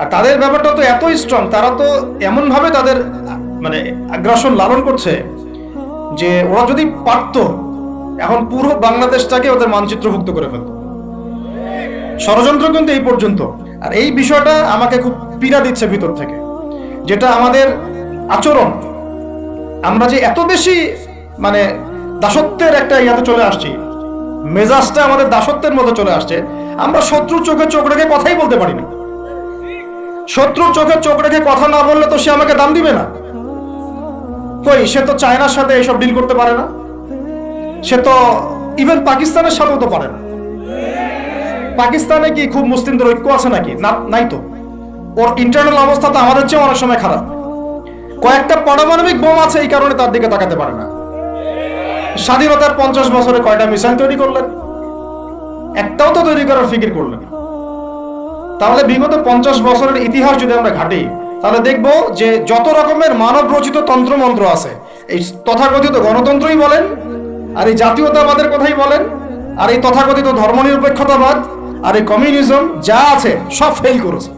আর তাদের ব্যাপারটা তো এতই স্ট্রং, তারা তো এমনভাবে তাদের মানে আগ্রাসন লালন করছে যে ওরা যদি পারতো এখন পুরো বাংলাদেশটাকে ওদের মানচিত্রভুক্ত করে ফেলত। ষড়যন্ত্র কিন্তু এই পর্যন্ত। আর এই বিষয়টা আমাকে খুব পীড়া দিচ্ছে ভিতর থেকে, যেটা আমাদের আচরণ, আমরা যে এত বেশি মানে দাসত্বের একটা ইয়াতে চলে আসছি, মেজাজটা আমাদের দাসত্বের মতো চলে আসছে। আমরা শত্রুর চোখে চোখ রেখে কথাই বলতে পারি না। শত্রুর চোখে চোখ রেখে কথা না বললে তো সে আমাকে দাম দিবে না। কই, সে তো চায়নার সাথে এসব ডিল করতে পারে না, সে তো ইভেন পাকিস্তানের সাথেও তো পারে না। পাকিস্তানে কি খুব মুসলিমদের ঐক্য আছে নাকি? না, নাই তো। ওর ইন্টারনাল অবস্থা তো আমাদের চেয়ে অনেক সময় খারাপ। কয়েকটা পারমাণবিক বোম আছে, এই কারণে তার দিকে তাকাতে পারে না। স্বাধীনতার 50 বছরে কয়টা মিসাইল তৈরি করলেন? একটাও তো তৈরি করার ফিকির করলেন। তাহলে বিগত 50 বছরের ইতিহাস যদি আমরা ঘাটি, তাহলে দেখবো যে যত রকমের মানব রচিত তন্ত্রমন্ত্র আছে, এই তথাকথিত গণতন্ত্রই বলেন, আর এই জাতীয়তাবাদের কথাই বলেন, আর এই তথাকথিত ধর্মনিরপেক্ষতাবাদ, আর এই কমিউনিজম যা আছে সব ফেল করেছে।